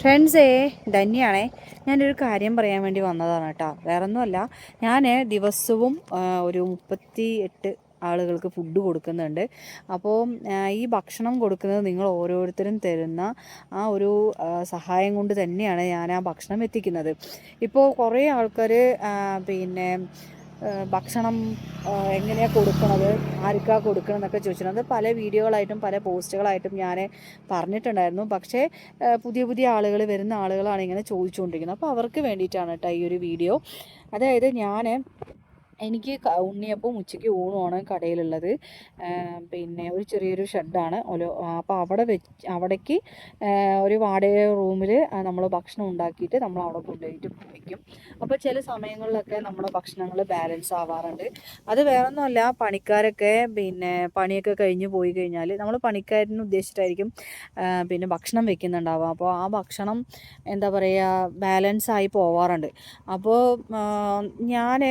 ഫ്രണ്ട്സേ, ധന്യാണേ. ഞാനൊരു കാര്യം പറയാൻ വേണ്ടി വന്നതാണ് കേട്ടോ. വേറൊന്നുമല്ല, ഞാൻ ദിവസവും ഒരു 38 ആളുകൾക്ക് ഫുഡ് കൊടുക്കുന്നുണ്ട്. അപ്പോൾ ഈ ഭക്ഷണം കൊടുക്കുന്നത് നിങ്ങൾ ഓരോരുത്തരും തരുന്ന ആ ഒരു സഹായം കൊണ്ട് തന്നെയാണ് ഞാൻ ആ ഭക്ഷണം എത്തിക്കുന്നത്. ഇപ്പോൾ കുറേ ആൾക്കാർ പിന്നെ ഭക്ഷണം എങ്ങനെയാണ് കൊടുക്കണത്, ആർക്കാണ് കൊടുക്കണം എന്നൊക്കെ ചോദിച്ചിട്ടുണ്ട്. പല വീഡിയോകളായിട്ടും പല പോസ്റ്റുകളായിട്ടും ഞാൻ പറഞ്ഞിട്ടുണ്ടായിരുന്നു. പക്ഷേ പുതിയ പുതിയ ആളുകൾ വരുന്ന ആളുകളാണ് ഇങ്ങനെ ചോദിച്ചുകൊണ്ടിരിക്കുന്നത്. അപ്പോൾ അവർക്ക് വേണ്ടിയിട്ടാണ് കേട്ടോ ഈ ഒരു വീഡിയോ. അതായത് എനിക്ക് ഉണ്ണിയപ്പം ഉച്ചയ്ക്ക് ഊണുമാണ് കടയിലുള്ളത്. പിന്നെ ഒരു ചെറിയൊരു ഷെഡാണ് അപ്പോൾ അവിടേക്ക് ഒരു വാടക റൂമിൽ നമ്മൾ ഭക്ഷണം ഉണ്ടാക്കിയിട്ട് നമ്മൾ അവിടെ കൊണ്ടുപോയിട്ട് വയ്ക്കും. അപ്പോൾ ചില സമയങ്ങളിലൊക്കെ നമ്മുടെ ഭക്ഷണങ്ങൾ ബാലൻസ് ആവാറുണ്ട്. അത് വേറൊന്നുമല്ല, പണിക്കാരൊക്കെ പിന്നെ പണിയൊക്കെ കഴിഞ്ഞ് പോയി കഴിഞ്ഞാൽ നമ്മൾ പണിക്കാരന് ഉദ്ദേശിച്ചിട്ടായിരിക്കും പിന്നെ ഭക്ഷണം വെക്കുന്നുണ്ടാവുക. അപ്പോൾ ആ ഭക്ഷണം എന്താ പറയുക, ബാലൻസായി പോവാറുണ്ട്. അപ്പോൾ ഞാൻ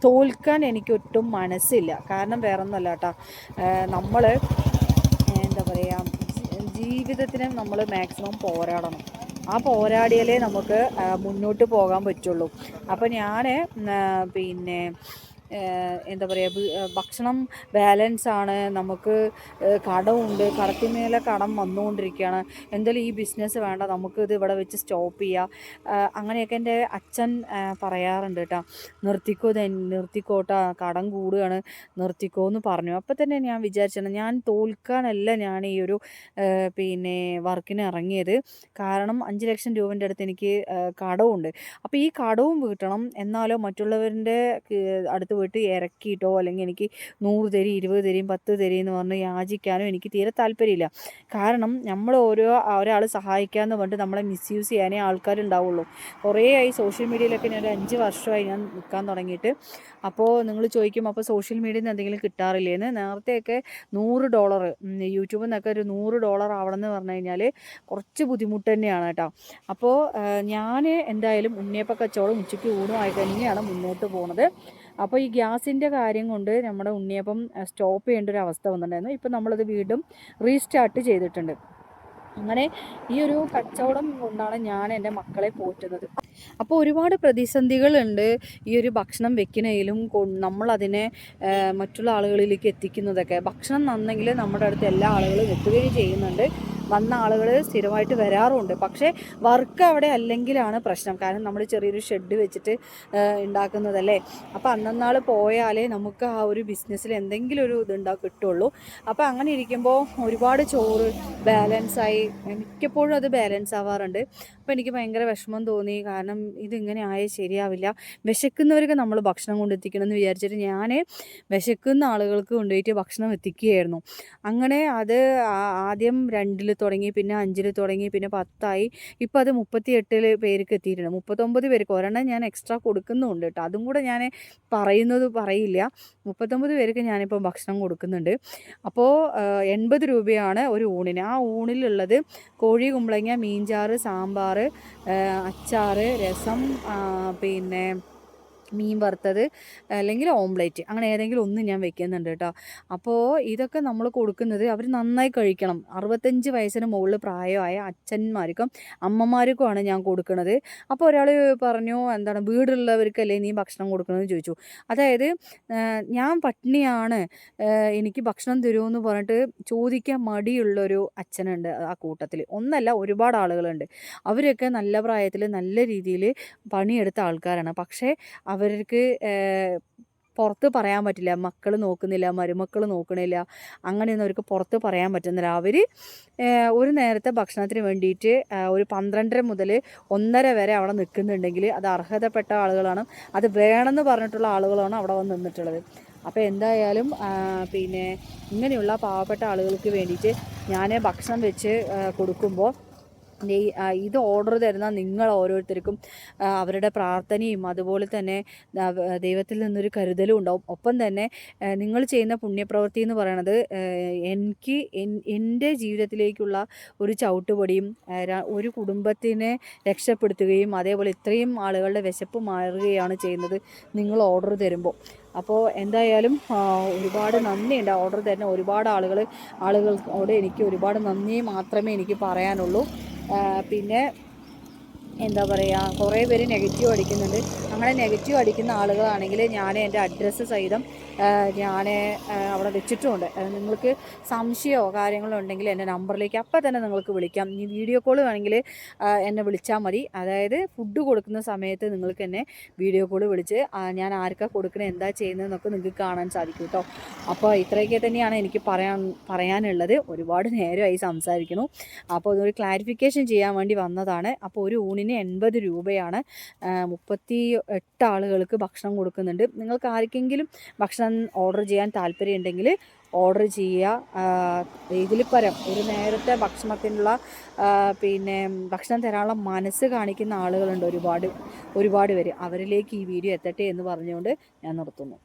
തോൽക്കാൻ എനിക്കൊട്ടും മനസ്സില്ല. കാരണം വേറൊന്നുമല്ല കേട്ടോ, നമ്മൾ എന്താ പറയുക, ജീവിതത്തിന് നമ്മൾ മാക്സിമം പോരാടണം. ആ പോരാടിയാലേ നമുക്ക് മുന്നോട്ട് പോകാൻ പറ്റുള്ളൂ. അപ്പോൾ ഞാൻ പിന്നെ എന്താ പറയുക, ഭക്ഷണം ബാലൻസാണ്, നമുക്ക് കടമുണ്ട്, കടത്തിന്മേലെ കടം വന്നുകൊണ്ടിരിക്കുകയാണ്, എന്തായാലും ഈ ബിസിനസ് വേണ്ട, നമുക്ക് ഇത് ഇവിടെ വെച്ച് സ്റ്റോപ്പ് ചെയ്യുക, അങ്ങനെയൊക്കെ എൻ്റെ അച്ഛൻ പറയാറുണ്ട് കേട്ടോ. നിർത്തിക്കോട്ടാ, കടം കൂടുകയാണ്, നിർത്തിക്കോ എന്ന് പറഞ്ഞു. അപ്പോൾ തന്നെ ഞാൻ വിചാരിച്ചാണ്, ഞാൻ തോൽക്കാനല്ല ഞാൻ ഈ ഒരു പിന്നെ വർക്കിന് ഇറങ്ങിയത്. കാരണം 5 ലക്ഷം രൂപൻ്റെ അടുത്ത് എനിക്ക് കടമുണ്ട്. അപ്പോൾ ഈ കടവും വീട്ടണം, എന്നാലോ മറ്റുള്ളവരുടെ അടുത്ത് പോയിട്ട് ഇറക്കിയിട്ടോ അല്ലെങ്കിൽ എനിക്ക് 100 തരി 20 തരിയും 10 തരിയും എന്ന് പറഞ്ഞ് യാചിക്കാനും എനിക്ക് തീരെ താല്പര്യമില്ല. കാരണം നമ്മൾ ഒരാൾ സഹായിക്കാമെന്ന് പറഞ്ഞിട്ട് നമ്മളെ മിസ്യൂസ് ചെയ്യാനേ ആൾക്കാരുണ്ടാവുള്ളൂ. കുറേ ആയി സോഷ്യൽ മീഡിയയിലൊക്കെ ഞാൻ 5 വർഷമായി ഞാൻ നിൽക്കാൻ തുടങ്ങിയിട്ട്. അപ്പോൾ നിങ്ങൾ ചോദിക്കും, അപ്പോൾ സോഷ്യൽ മീഡിയയിൽ നിന്ന് എന്തെങ്കിലും കിട്ടാറില്ലേന്ന്. നേരത്തെയൊക്കെ $100 യൂട്യൂബിൽ നിന്നൊക്കെ ഒരു $100 ആവണമെന്ന് പറഞ്ഞു കഴിഞ്ഞാൽ കുറച്ച് ബുദ്ധിമുട്ട് തന്നെയാണ് കേട്ടോ. അപ്പോൾ ഞാൻ എന്തായാലും ഉണ്ണിയപ്പ കച്ചവടം ഉച്ചയ്ക്ക് ഊണുമായി തന്നെയാണ് മുന്നോട്ട് പോകുന്നത്. അപ്പോൾ ഈ ഗ്യാസിൻ്റെ കാര്യം കൊണ്ട് നമ്മുടെ ഉണ്ണിയപ്പം സ്റ്റോപ്പ് ചെയ്യേണ്ട ഒരു അവസ്ഥ വന്നിട്ടുണ്ടായിരുന്നു. ഇപ്പം നമ്മളത് വീണ്ടും റീസ്റ്റാർട്ട് ചെയ്തിട്ടുണ്ട്. അങ്ങനെ ഈ ഒരു കച്ചവടം കൊണ്ടാണ് ഞാൻ എൻ്റെ മക്കളെ പോറ്റുന്നത്. അപ്പോൾ ഒരുപാട് പ്രതിസന്ധികളുണ്ട് ഈ ഒരു ഭക്ഷണം വെക്കുന്നതിലും നമ്മളതിനെ മറ്റുള്ള ആളുകളിലേക്ക് എത്തിക്കുന്നതൊക്കെ. ഭക്ഷണം നന്നെങ്കിൽ നമ്മുടെ അടുത്ത് എല്ലാ ആളുകളും എത്തുകയും ചെയ്യുന്നുണ്ട്, വന്ന ആളുകൾ സ്ഥിരമായിട്ട് വരാറുമുണ്ട്. പക്ഷേ വർക്ക് അവിടെ അല്ലെങ്കിലാണ് പ്രശ്നം. കാരണം നമ്മൾ ചെറിയൊരു ഷെഡ് വെച്ചിട്ട് ഉണ്ടാക്കുന്നതല്ലേ. അപ്പോൾ അന്നന്നാൾ പോയാലേ നമുക്ക് ആ ഒരു ബിസിനസ്സിൽ എന്തെങ്കിലും ഒരു കിട്ടുള്ളൂ. അപ്പോൾ അങ്ങനെ ഇരിക്കുമ്പോൾ ഒരുപാട് ചോറ് ബാലൻസായി, മിക്കപ്പോഴും അത് ബാലൻസ് ആവാറുണ്ട്. അപ്പോൾ എനിക്ക് ഭയങ്കര വിഷമം തോന്നി. കാരണം ഇതിങ്ങനെ ആയാൽ ശരിയാവില്ല. വിശക്കുന്നവർക്ക് നമ്മൾ ഭക്ഷണം കൊണ്ടെത്തിക്കണം എന്ന് വിചാരിച്ചിട്ട് ഞാൻ വിശക്കുന്ന ആളുകൾക്ക് കൊണ്ടുപോയിട്ട് ഭക്ഷണം എത്തിക്കുകയായിരുന്നു. അങ്ങനെ അത് ആദ്യം 2 തുടങ്ങി, പിന്നെ 5 തുടങ്ങി, പിന്നെ 10 ഇപ്പോൾ അത് 38 പേർക്ക് എത്തിയിട്ടുണ്ട്. 39 പേർക്ക് ഒരെണ്ണം ഞാൻ എക്സ്ട്രാ കൊടുക്കുന്നുണ്ട് കേട്ടോ. അതും കൂടെ ഞാൻ പറയില്ല. 39 പേർക്ക് ഞാനിപ്പോൾ ഭക്ഷണം കൊടുക്കുന്നുണ്ട്. അപ്പോൾ 80 രൂപയാണ് ഒരു ഊണിന്. ആ ഊണിലുള്ളത് കോഴി, കുമ്പളങ്ങ, മീൻചാറ്, സാമ്പാർ, അച്ചാറ്, രസം, പിന്നെ മീൻ വറുത്തത് അല്ലെങ്കിൽ ഓംലേറ്റ്, അങ്ങനെ ഏതെങ്കിലും ഒന്ന് ഞാൻ വെക്കുന്നുണ്ട് കേട്ടോ. അപ്പോൾ ഇതൊക്കെ നമ്മൾ കൊടുക്കുന്നത് അവർ നന്നായി കഴിക്കണം. 65 വയസ്സിന് മുകളിൽ പ്രായമായ അച്ഛന്മാർക്കും അമ്മമാർക്കുമാണ് ഞാൻ കൊടുക്കുന്നത്. അപ്പോൾ ഒരാൾ പറഞ്ഞു, എന്താണ് വീടുള്ളവർക്കല്ലേ നീ ഭക്ഷണം കൊടുക്കണമെന്ന് ചോദിച്ചു. അതായത് ഞാൻ പട്ടിണിയാണ്, എനിക്ക് ഭക്ഷണം തരുമെന്ന് പറഞ്ഞിട്ട് ചോദിക്കാൻ മടിയുള്ളൊരു അച്ഛനുണ്ട് ആ കൂട്ടത്തിൽ. ഒന്നല്ല, ഒരുപാട് ആളുകളുണ്ട്. അവരൊക്കെ നല്ല പ്രായത്തിൽ നല്ല രീതിയിൽ പണിയെടുത്ത ആൾക്കാരാണ്. പക്ഷേ അവർക്ക് പുറത്ത് പറയാൻ പറ്റില്ല. മക്കൾ നോക്കുന്നില്ല, മരുമക്കൾ നോക്കണില്ല, അങ്ങനെയൊന്നും അവർക്ക് പുറത്ത് പറയാൻ പറ്റുന്നില്ല. അവർ ഒരു നേരത്തെ ഭക്ഷണത്തിന് വേണ്ടിയിട്ട് ഒരു 12:30 മുതൽ 1:30 വരെ അവിടെ നിൽക്കുന്നുണ്ടെങ്കിൽ അത് അർഹതപ്പെട്ട ആളുകളാണ്, അത് വേണമെന്ന് പറഞ്ഞിട്ടുള്ള ആളുകളാണ് അവിടെ വന്ന് നിന്നിട്ടുള്ളത്. അപ്പോൾ എന്തായാലും പിന്നെ ഇങ്ങനെയുള്ള പാവപ്പെട്ട ആളുകൾക്ക് വേണ്ടിയിട്ട് ഞാൻ ഭക്ഷണം വെച്ച് കൊടുക്കുമ്പോൾ ഇത് ഓർഡർ തരുന്ന നിങ്ങൾ ഓരോരുത്തർക്കും അവരുടെ പ്രാർത്ഥനയും അതുപോലെ തന്നെ ദൈവത്തിൽ നിന്നൊരു കരുതലും ഉണ്ടാവും. ഒപ്പം തന്നെ നിങ്ങൾ ചെയ്യുന്ന പുണ്യപ്രവൃത്തി എന്ന് പറയണത് എനിക്ക് എൻ്റെ ജീവിതത്തിലേക്കുള്ള ഒരു ചവിട്ടുപടിയും ഒരു കുടുംബത്തിനെ രക്ഷപ്പെടുത്തുകയും അതേപോലെ ഇത്രയും ആളുകളുടെ വിശപ്പ് മാറുകയാണ് ചെയ്യുന്നത് നിങ്ങൾ ഓർഡർ തരുമ്പോൾ. അപ്പോൾ എന്തായാലും ഒരുപാട് നന്ദിയുണ്ട്. ഓർഡർ തരുന്ന ഒരുപാട് ആളുകളോട് എനിക്ക് ഒരുപാട് നന്ദി മാത്രമേ എനിക്ക് പറയാനുള്ളൂ. പിന്നെ എന്താ പറയുക, കുറേ പേര് നെഗറ്റീവ് അടിക്കുന്നുണ്ട്. അങ്ങനെ നെഗറ്റീവ് അടിക്കുന്ന ആളുകളാണെങ്കിൽ ഞാൻ എൻ്റെ അഡ്രസ്സ് സഹിതം ഞാൻ അവിടെ വെച്ചിട്ടുമുണ്ട്. നിങ്ങൾക്ക് സംശയമോ കാര്യങ്ങളോ ഉണ്ടെങ്കിൽ എൻ്റെ നമ്പറിലേക്ക് അപ്പം തന്നെ നിങ്ങൾക്ക് വിളിക്കാം. ഈ വീഡിയോ കോൾ വേണമെങ്കിൽ എന്നെ വിളിച്ചാൽ മതി. അതായത് ഫുഡ് കൊടുക്കുന്ന സമയത്ത് നിങ്ങൾക്ക് എന്നെ വീഡിയോ കോൾ വിളിച്ച് ഞാൻ ആർക്കാണ് കൊടുക്കുന്നത്, എന്താ ചെയ്യുന്നതെന്നൊക്കെ നിങ്ങൾക്ക് കാണാൻ സാധിക്കും കേട്ടോ. അപ്പോൾ ഇത്രയൊക്കെ തന്നെയാണ് എനിക്ക് പറയാനുള്ളത്. ഒരുപാട് നേരമായി സംസാരിക്കുന്നു. അപ്പോൾ അതൊരു ക്ലാരിഫിക്കേഷൻ ചെയ്യാൻ വേണ്ടി വന്നതാണ്. അപ്പോൾ ഒരു ഊണിന് 80 രൂപയാണ്. 38 ആളുകൾക്ക് ഭക്ഷണം കൊടുക്കുന്നുണ്ട്. നിങ്ങൾക്ക് ആർക്കെങ്കിലും ഭക്ഷണം ഓർഡർ ചെയ്യാൻ താല്പര്യമുണ്ടെങ്കിൽ ഓർഡർ ചെയ്യുക. ഇതിൽ പരം ഒരു നേരത്തെ ഭക്ഷണത്തിനുള്ള പിന്നെ ഭക്ഷണം തരാനുള്ള മനസ്സ് കാണിക്കുന്ന ആളുകളുണ്ട് ഒരുപാട് പേര്. അവരിലേക്ക് ഈ വീഡിയോ എത്തട്ടെ എന്ന് പറഞ്ഞുകൊണ്ട് ഞാൻ നിർത്തുന്നു.